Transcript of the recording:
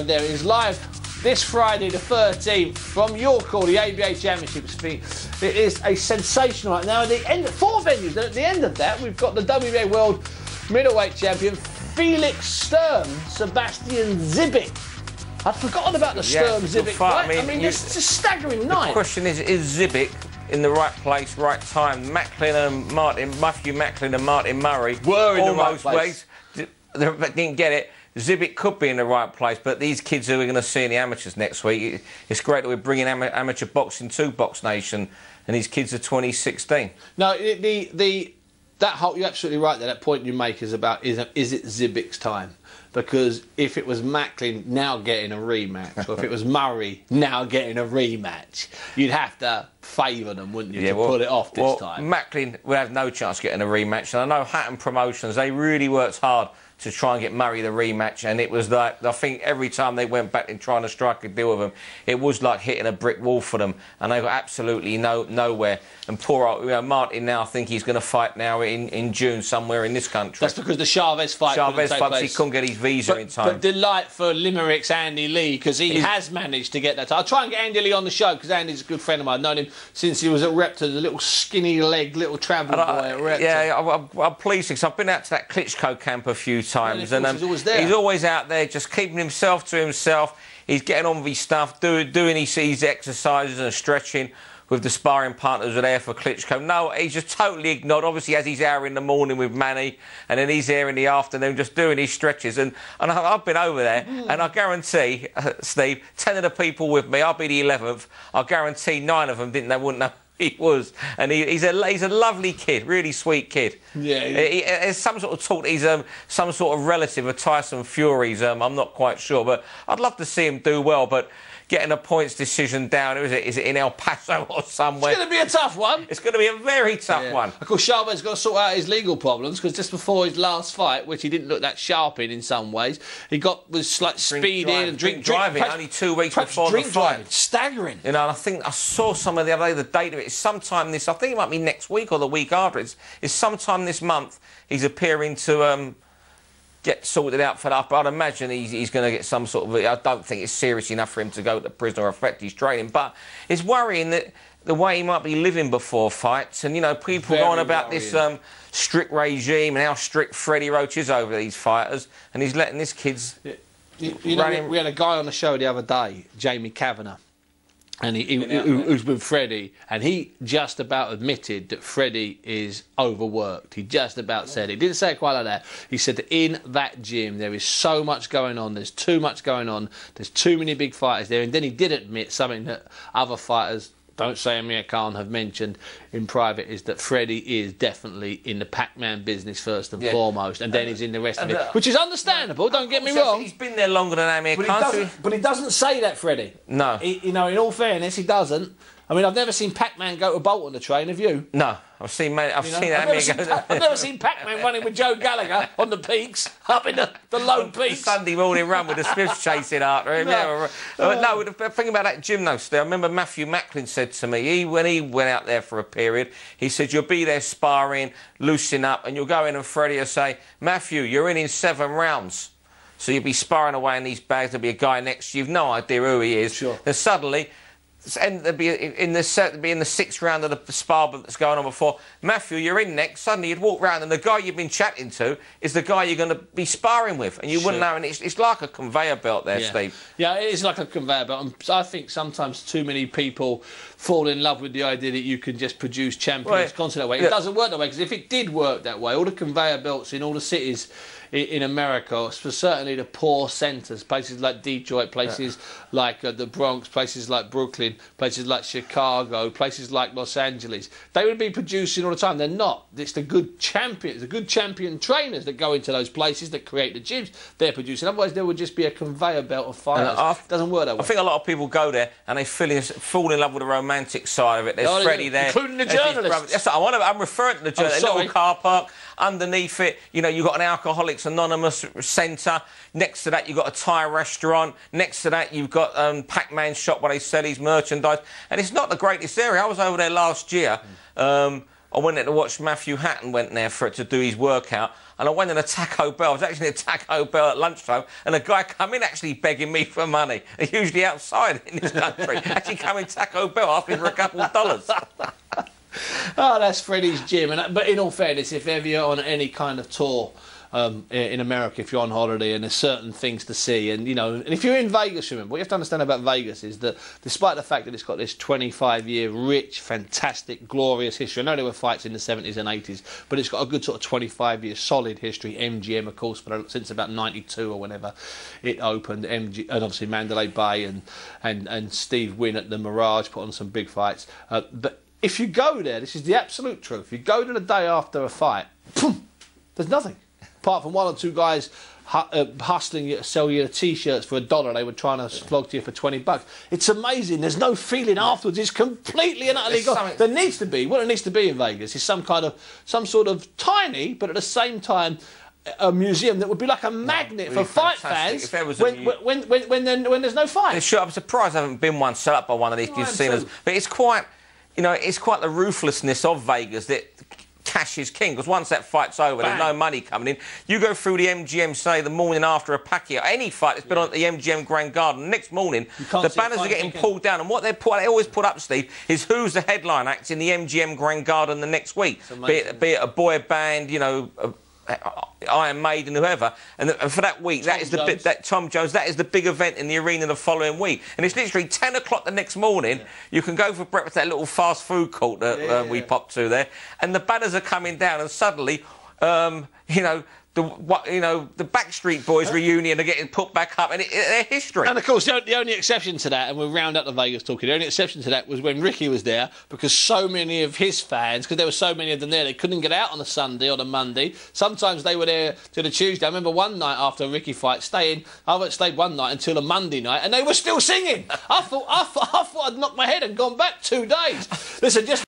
There it is live this Friday the 13th from York Hall, the ABA Championship. It is a sensational right now. At the end, 4 venues. At the end of that, we've got the WBA World Middleweight Champion Felix Sturm, Sebastian Zbik. I'd forgotten about the Sturm Zbik fight. I mean, it's a staggering night. The question is Zbik in the right place, right time? Matthew Macklin and Martin Murray were in the right place. They didn't get it. Zbik could be in the right place, but these kids who we're going to see in the amateurs next week, it's great that we're bringing amateur boxing to Box Nation, and these kids are 2016. No, that whole, you're absolutely right there. That point you make is about is it Zbik's time? Because if it was Macklin now getting a rematch, or if it was Murray now getting a rematch, you'd have to favour them, wouldn't you, to pull it off this time? Macklin would have no chance getting a rematch, and I know Hatton Promotions, they really worked hard to try and get Murray the rematch, and it was like, I think every time they went back and trying to strike a deal with him, it was like hitting a brick wall for them, and they got absolutely nowhere. And poor old Martin now, I think he's going to fight now in June somewhere in this country. That's because the Chavez fight he couldn't get his visa in time. But delight for Limerick's Andy Lee, because he has managed to get that. I'll try and get Andy Lee on the show, because Andy's a good friend of mine. I've known him since he was at Repton, the little skinny leg, little travel boy at Repton. Yeah, I'm pleased, because I've been out to that Klitschko camp a few times, and he's always out there just keeping himself to himself. He's getting on with his stuff, doing his exercises and stretching with the sparring partners who are there for Klitschko. No, he's just totally ignored. Obviously, he has his hour in the morning with Manny, and then he's there in the afternoon just doing his stretches. And I've been over there, and I guarantee, Steve, 10 of the people with me, I'll be the 11th, I guarantee 9 of them wouldn't know he was, and he's a lovely kid, really sweet kid. Yeah, there's some sort of talk that he's some sort of relative of Tyson Fury's. I'm not quite sure, but I'd love to see him do well. But getting a points decision down, is it in El Paso or somewhere? It's going to be a tough one. It's going to be a very tough one. Of course, Chavez got to sort out his legal problems, because just before his last fight, which he didn't look that sharp in some ways, he was like speeding and drink driving only 2 weeks before the fight. Staggering. You know, and I think I saw some of the other day, the date of it is sometime this. I think it might be next week or the week after. It's sometime this month. He's appearing to get sorted out for that. But I'd imagine he's going to get some sort of... I don't think it's serious enough for him to go to prison or affect his training. But it's worrying that the way he might be living before fights, and, you know, people going about this strict regime and how strict Freddie Roach is over these fighters, and he's letting this kid's... You know, we had a guy on the show the other day, Jamie Kavanagh, and who's with Freddie, and he just about admitted that Freddie is overworked. He just about said it. He didn't say it quite like that. He said that in that gym there is so much going on, there's too much going on, there's too many big fighters there, and then he did admit something that other fighters, don't say Amir Khan, have mentioned in private, is that Freddie is definitely in the Pac-Man business first and foremost, and then he's in the rest of it, which is understandable, don't get me wrong. He's been there longer than Amir Khan. But he doesn't say that, Freddie. No. You know, in all fairness, he doesn't. I mean, I've never seen Pac-Man go to Bolton on the train, have you? No. I've seen Amir go... I've never seen Pac-Man running with Joe Gallagher on the peaks, up in the low peaks. Sunday morning run with the Smiths chasing after him. No, the thing about that gym, though, Steve, I remember Matthew Macklin said to me, when he went out there for a period, he said, you'll be there sparring, loosening up, and you'll go in and Freddie will say, Matthew, you're in 7 rounds. So you'll be sparring away in these bags, there'll be a guy next to you, you've no idea who he is. Sure. Then suddenly... And they'd be in the 6th round of the spar that's going on before. Matthew, you're in next. Suddenly you'd walk round and the guy you've been chatting to is the guy you're going to be sparring with, and you wouldn't know. And it's like a conveyor belt there, Steve. Yeah, it is like a conveyor belt. And I think sometimes too many people fall in love with the idea that you can just produce champions constantly that way. It doesn't work that way, because if it did work that way, all the conveyor belts in all the cities in America, certainly the poor centres, places like Detroit, places like the Bronx, places like Brooklyn, places like Chicago, places like Los Angeles, they would be producing all the time. They're not. It's the good champions, the good champion trainers that go into those places that create the gyms. They're producing. Otherwise, there would just be a conveyor belt of fighters. It doesn't work that way. I think a lot of people go there and they fall in love with the romantic side of it. There's Freddie there, including the journalists. That's what I'm referring to the journalists. A little car park. Underneath it, you know, you've got an Alcoholics Anonymous centre. Next to that, you've got a Thai restaurant. Next to that, you've got Pac-Man shop where they sell his merchandise. And it's not the greatest area. I was over there last year. I went there to watch Matthew Hatton went there to do his workout. and I went in a Taco Bell. I was actually at Taco Bell at lunchtime, and a guy come in actually begging me for money. They're usually outside in this country. Actually come in Taco Bell asking for a couple of dollars. Oh, that's Freddie's gym. But in all fairness, if ever you're on any kind of tour in America, if you're on holiday and there's certain things to see, and and if you're in Vegas, remember, what you have to understand about Vegas is that despite the fact that it's got this 25-year rich, fantastic, glorious history, I know there were fights in the 70s and 80s, but it's got a good sort of 25-year solid history. MGM, of course, since about 92 or whenever it opened, and obviously Mandalay Bay and Steve Wynn at the Mirage put on some big fights. But if you go there, this is the absolute truth, you go to the day after a fight, there's nothing. Apart from one or two guys hustling you to sell you T-shirts for $1, they were trying to flog to you for $20. It's amazing. There's no feeling afterwards. It's completely and utterly gone. There needs to be, what it needs to be in Vegas is some sort of tiny, but at the same time, a museum that would be like a magnet for fight fans when there's no fight. Sure, I'm surprised I haven't been one set up by one of these casinos. But it's quite, it's quite the ruthlessness of Vegas that cash is king, because once that fight's over, there's no money coming in. You go through the MGM, say, the morning after a Pacquiao, any fight that's been on at the MGM Grand Garden, the next morning, the banners are getting pulled down, and what they always put up, Steve, is who's the headline act in the MGM Grand Garden the next week. Be it a boy band, Iron Maiden, whoever, and for that week, that is Tom Jones, that is the big event in the arena the following week, and it's literally 10 o'clock the next morning. You can go for breakfast at that little fast food court that we popped to there, and the banners are coming down, and suddenly, the Backstreet Boys reunion are getting put back up, and they're history. And of course, the only exception to that, and we'll round up the Vegas talking, the only exception to that was when Ricky was there, because so many of his fans, because there were so many of them there, they couldn't get out on the Sunday or the Monday. Sometimes they were there till the Tuesday. I remember one night after a Ricky fight, I stayed one night until the Monday night, and they were still singing. I thought I'd knocked my head and gone back 2 days. Listen, just